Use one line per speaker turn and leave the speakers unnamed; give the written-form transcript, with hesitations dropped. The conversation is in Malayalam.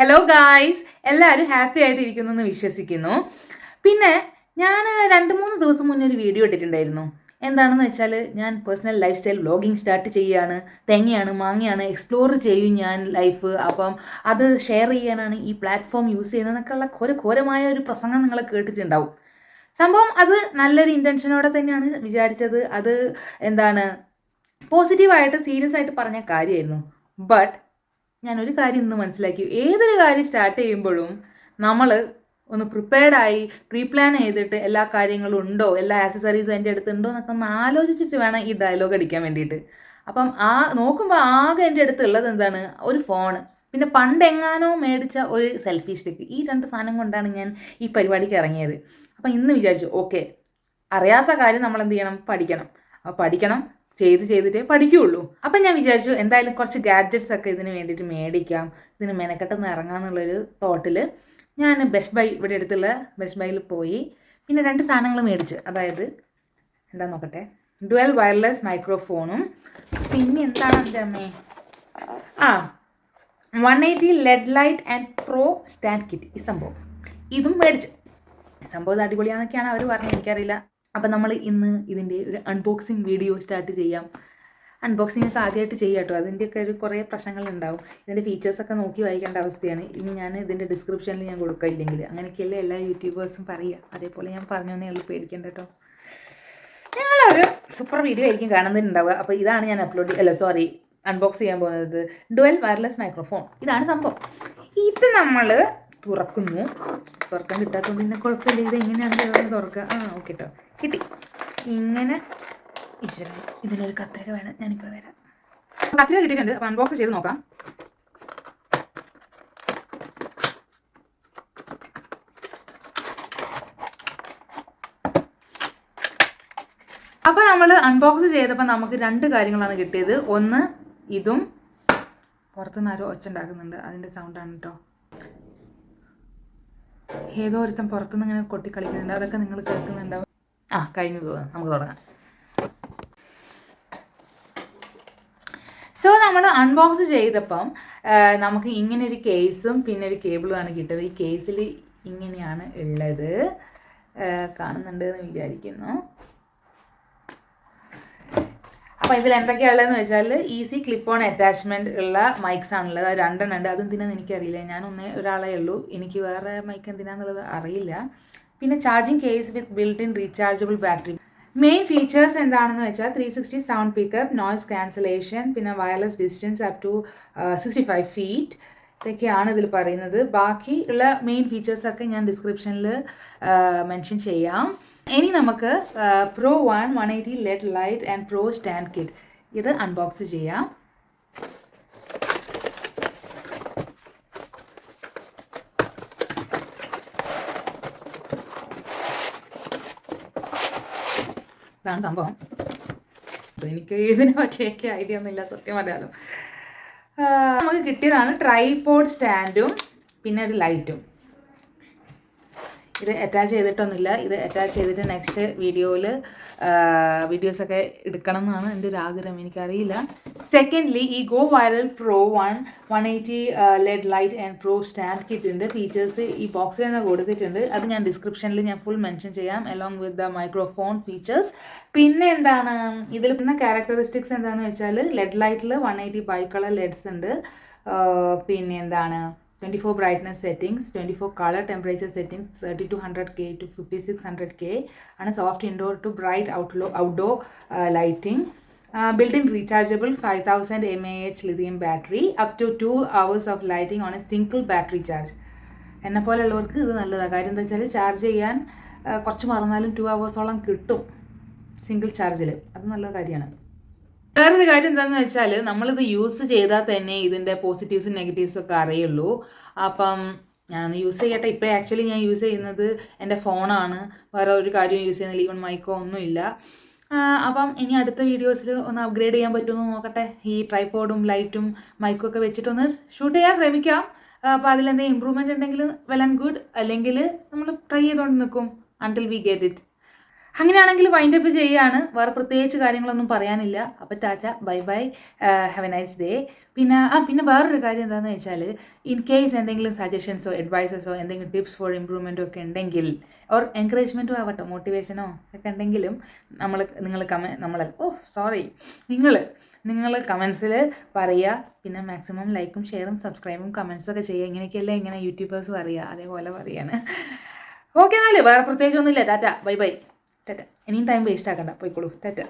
ഹലോ ഗായ്സ്, എല്ലാവരും ഹാപ്പി ആയിട്ടിരിക്കുന്നു എന്ന് വിശ്വസിക്കുന്നു. പിന്നെ ഞാൻ 2-3 ദിവസം മുന്നേ ഒരു വീഡിയോ ഇട്ടിട്ടുണ്ടായിരുന്നു. എന്താണെന്ന് വെച്ചാൽ ഞാൻ personal life style vlogging start ചെയ്യുകയാണ്. തേങ്ങയാണ് മാങ്ങയാണ് എക്സ്പ്ലോർ ചെയ്യും ഞാൻ ലൈഫ്. അപ്പം അത് ഷെയർ ചെയ്യാനാണ് ഈ പ്ലാറ്റ്ഫോം യൂസ് ചെയ്യുന്നതെന്നൊക്കെയുള്ള ഘോരമായ ഒരു പ്രസംഗം നിങ്ങൾ കേട്ടിട്ടുണ്ടാവും. സംഭവം അത് നല്ലൊരു ഇൻറ്റൻഷനോടെ തന്നെയാണ് വിചാരിച്ചത്. അത് എന്താണ് പോസിറ്റീവായിട്ട് സീരിയസ് ആയിട്ട് പറഞ്ഞ കാര്യമായിരുന്നു. ബട്ട് ഞാനൊരു കാര്യം ഇന്ന് മനസ്സിലാക്കി, ഏതൊരു കാര്യം സ്റ്റാർട്ട് ചെയ്യുമ്പോഴും നമ്മൾ ഒന്ന് പ്രിപ്പയർഡായി പ്രീ പ്ലാൻ ചെയ്തിട്ട് എല്ലാ കാര്യങ്ങളും ഉണ്ടോ, എല്ലാ ആക്സസറീസും എൻ്റെ അടുത്തുണ്ടോ എന്നൊക്കെ ഒന്ന് ആലോചിച്ചിട്ട് വേണം ഈ ഡയലോഗ് അടിക്കാൻ വേണ്ടിയിട്ട്. അപ്പം നോക്കുമ്പോൾ ആകെ എൻ്റെ അടുത്തുള്ളത് എന്താണ്, ഒരു ഫോൺ, പിന്നെ പണ്ടെങ്ങാനോ മേടിച്ച ഒരു സെൽഫി സ്റ്റിക്ക്. ഈ 2 സാധനം കൊണ്ടാണ് ഞാൻ ഈ പരിപാടിക്ക് ഇറങ്ങിയത്. അപ്പം ഇന്ന് വിചാരിച്ചു, ഓക്കെ, അറിയാത്ത കാര്യം നമ്മൾ എന്ത് ചെയ്യണം, പഠിക്കണം. അപ്പോൾ പഠിക്കണം, ചെയ്തിട്ടേ പഠിക്കുകയുള്ളൂ. അപ്പം ഞാൻ വിചാരിച്ചു എന്തായാലും കുറച്ച് ഗാഡ്ജറ്റ്സ് ഒക്കെ ഇതിന് വേണ്ടിയിട്ട് മേടിക്കാം, ഇതിന് മെനക്കെട്ടൊന്ന് ഇറങ്ങാമെന്നുള്ളൊരു തോട്ടിൽ ഞാൻ ബെസ്റ്റ് ബൈ, ഇവിടെ അടുത്തുള്ള ബെസ്റ്റ് ബൈയിൽ പോയി. പിന്നെ 2 സാധനങ്ങൾ മേടിച്ച്, അതായത് എന്താ നോക്കട്ടെ, ഡുവൽ വയർലെസ് മൈക്രോഫോണും പിന്നെ എന്താണ് എൻ്റെ അമ്മേ 180 LED light and pro stand kit. ഈ സംഭവം ഇതും മേടിച്ച്. സംഭവം അടിപൊളിയാണെന്നൊക്കെയാണ് അവർ പറഞ്ഞത്, എനിക്കറിയില്ല. അപ്പം നമ്മൾ ഇന്ന് ഇതിൻ്റെ ഒരു അൺബോക്സിങ് വീഡിയോ സ്റ്റാർട്ട് ചെയ്യാം. അൺബോക്സിംഗ് ഒക്കെ ആദ്യമായിട്ട് ചെയ്യാം കേട്ടോ, അതിൻ്റെയൊക്കെ ഒരു കുറേ പ്രശ്നങ്ങളുണ്ടാവും. ഇതിൻ്റെ ഫീച്ചേഴ്സൊക്കെ നോക്കി വായിക്കേണ്ട അവസ്ഥയാണ്. ഇനി ഞാൻ ഇതിൻ്റെ ഡിസ്ക്രിപ്ഷനിൽ ഞാൻ കൊടുക്കില്ലെങ്കിൽ, അങ്ങനെയൊക്കെയല്ലേ എല്ലാ യൂട്യൂബേഴ്സും പറയുക. അതേപോലെ ഞാൻ പറഞ്ഞേ ഉള്ളൂ, പേടിക്കേണ്ട കേട്ടോ. ഞങ്ങളൊരു സൂപ്പർ വീഡിയോ ആയിരിക്കും കാണുന്നുണ്ടാവുക. അപ്പോൾ ഇതാണ് ഞാൻ അൺബോക്സ് ചെയ്യാൻ പോകുന്നത്. Dual wireless microphone. ഇതാണ് സംഭവം. ഇത് നമ്മൾ തുറക്കാൻ കിട്ടാത്തതുകൊണ്ട് പിന്നെ കുഴപ്പമില്ല. ഇത് എങ്ങനെയാണ് തുറക്കുക? ഓക്കെ കേട്ടോ, കിട്ടി. ഇങ്ങനെ ഇതിനൊരു കത്രിക വേണം, ഞാനിപ്പോൾ വരാം. കത്രിക കിട്ടിയിട്ടുണ്ട്. അപ്പോൾ അൺബോക്സ് ചെയ്ത് നോക്കാം. അപ്പോൾ നമ്മൾ അൺബോക്സ് ചെയ്തപ്പോൾ നമുക്ക് 2 കാര്യങ്ങളാണ് കിട്ടിയത്. ഒന്ന് ഇതും, പുറത്തുനിന്ന് ആരോ ഒച്ച ഉണ്ടാക്കുന്നുണ്ട്, അതിൻ്റെ സൗണ്ടാണ് കേട്ടോ. ഏതോ ഒരുത്തം പുറത്തുനിന്ന് ഇങ്ങനെ കൊട്ടിക്കളിക്കുന്നുണ്ട്, അതൊക്കെ നിങ്ങൾ കേൾക്കുന്നുണ്ടാവും. കഴിഞ്ഞു തോന്നുന്നു, നമുക്ക് തുടങ്ങാം. സോ നമ്മൾ അൺബോക്സ് ചെയ്തപ്പം നമുക്ക് ഇങ്ങനെ ഒരു കേസും പിന്നെ ഒരു കേബിളുമാണ് കിട്ടിയത്. ഈ കേസിൽ ഇങ്ങനെയാണ് ഉള്ളത്, കാണുന്നുണ്ട് എന്ന് വിചാരിക്കുന്നു. അപ്പോൾ ഇതിൽ എന്തൊക്കെയാണുള്ളതെന്ന് വെച്ചാൽ ഈസി ക്ലിപ്പ് ഓൺ അറ്റാച്ച്മെൻറ്റ് ഉള്ള മൈക്സ് ആണുള്ളത്. അത് 2 ഉണ്ട്. അതെന്തിനാന്ന് എനിക്കറിയില്ല, ഞാൻ ഒരാളേ ഉള്ളൂ, എനിക്ക് വേറെ മൈക്ക് എന്തിനാന്നുള്ളത് അറിയില്ല. പിന്നെ charging case with built in rechargeable battery. Main features എന്താണെന്ന് വെച്ചാൽ 360 സൗണ്ട് പിക്കപ്പ്, നോയ്സ് ക്യാൻസലേഷൻ, പിന്നെ wireless distance up to 65 feet. ഇതൊക്കെയാണ് ഇതിൽ പറയുന്നത്. ബാക്കി ഉള്ള മെയിൻ ഫീച്ചേഴ്സൊക്കെ ഞാൻ ഡിസ്ക്രിപ്ഷനിൽ മെൻഷൻ ചെയ്യാം. ഇനി നമുക്ക് pro 180 LED light and pro stand kit ഇത് അൺബോക്സ് ചെയ്യാം. ഇതാണ് സംഭവം. എനിക്ക് ഇതിനെ പറ്റിയൊക്കെ ഐഡിയ ഒന്നുമില്ല, സത്യം പറയാലോ. നമുക്ക് കിട്ടിയതാണ് ട്രൈപോഡ് സ്റ്റാൻഡും പിന്നെ ഒരു ലൈറ്റും. ഇത് അറ്റാച്ച് ചെയ്തിട്ടൊന്നുമില്ല. ഇത് അറ്റാച്ച് ചെയ്തിട്ട് നെക്സ്റ്റ് വീഡിയോസൊക്കെ എടുക്കണം എന്നാണ് എൻ്റെ ഒരു ആഗ്രഹം, എനിക്കറിയില്ല. സെക്കൻഡ്ലി, ഈ go viral pro 180 LED light and pro stand കിറ്റിൻ്റെ ഫീച്ചേഴ്സ് ഈ ബോക്സിൽ തന്നെ കൊടുത്തിട്ടുണ്ട്. അത് ഞാൻ ഡിസ്ക്രിപ്ഷനിൽ ഞാൻ ഫുൾ മെൻഷൻ ചെയ്യാം, along with the microphone features. പിന്നെ എന്താണ് ഇതിൽ പിന്നെ ക്യാരക്ടറിസ്റ്റിക്സ് എന്താണെന്ന് വെച്ചാൽ LED ലൈറ്റിൽ 180 ബൈ കളർ LEDs ഉണ്ട്. പിന്നെ എന്താണ് 24 brightness settings, 24 color temperature settings, 3200K to 5600K, and soft indoor to bright outdoor lighting. Built-in rechargeable 5000 mAh lithium battery, up to 2 hours of lighting on a single battery charge. എന്നെ പോലെയുള്ളവർക്ക് ഇത് നല്ലതാണ്. കാര്യം എന്താ വെച്ചാൽ ചാർജ് ചെയ്യാൻ കുറച്ച് മറന്നാലും 2 hours കിട്ടും സിംഗിൾ ചാർജിൽ. അത് നല്ല കാര്യമാണ്. വേറൊരു കാര്യം എന്താണെന്ന് വെച്ചാൽ നമ്മളിത് യൂസ് ചെയ്താൽ തന്നെ ഇതിൻ്റെ പോസിറ്റീവ്സും നെഗറ്റീവ്സും ഒക്കെ അറിയുള്ളൂ. അപ്പം ഞാനൊന്ന് യൂസ് ചെയ്യട്ടെ. ഇപ്പോൾ ആക്ച്വലി ഞാൻ യൂസ് ചെയ്യുന്നത് എൻ്റെ ഫോണാണ്, വേറെ ഒരു കാര്യവും യൂസ് ചെയ്യുന്നില്ല, ഈവൻ മൈക്കോ ഒന്നുമില്ല. അപ്പം ഇനി അടുത്ത വീഡിയോസിൽ ഒന്ന് അപ്ഗ്രേഡ് ചെയ്യാൻ പറ്റുമെന്ന് നോക്കട്ടെ. ഈ ട്രൈപോഡും ലൈറ്റും മൈക്കും ഒക്കെ വെച്ചിട്ടൊന്ന് ഷൂട്ട് ചെയ്യാൻ ശ്രമിക്കാം. അപ്പോൾ അതിലെന്തെങ്കിലും ഇമ്പ്രൂവ്മെൻറ്റ് ഉണ്ടെങ്കിൽ വെൽ ആൻഡ് ഗുഡ്, അല്ലെങ്കിൽ നമ്മൾ ട്രൈ ചെയ്തുകൊണ്ട് നിൽക്കും അൺടിൽ വി ഗെറ്റ് ഇറ്റ്. അങ്ങനെയാണെങ്കിൽ വൈൻഡ് അപ്പ് ചെയ്യുകയാണ്. വേറെ പ്രത്യേകിച്ച് കാര്യങ്ങളൊന്നും പറയാനില്ല. അപ്പോൾ Tata, bye bye, have A nice day. പിന്നെ വേറൊരു കാര്യം എന്താണെന്ന് വെച്ചാൽ, ഇൻ കേസ് എന്തെങ്കിലും സജഷൻസോ അഡ്വൈസസോ എന്തെങ്കിലും ടിപ്സ് ഫോർ ഇമ്പ്രൂവ്മെൻറ്റോ ഒക്കെ ഉണ്ടെങ്കിൽ, ഓർ എൻകറേജ്മെൻറ്റോ ആവട്ടെ, മോട്ടിവേഷനോ ഒക്കെ ഉണ്ടെങ്കിലും നിങ്ങൾ കമൻസിൽ പറയുക. പിന്നെ മാക്സിമം ലൈക്കും ഷെയറും സബ്സ്ക്രൈബും കമൻസൊക്കെ ചെയ്യുക. ഇങ്ങനെയൊക്കെയല്ലേ ഇങ്ങനെ യൂട്യൂബേഴ്സ് പറയുക, അതേപോലെ പറയാണ്. ഓക്കെ, എന്നാല് വേറെ പ്രത്യേകിച്ചൊന്നുമില്ല. Tata, bye bye, Tata. ഇനിയും ടൈം വേസ്റ്റ് ആക്കണ്ട, പോയിക്കോളൂ, ടാറ്റ.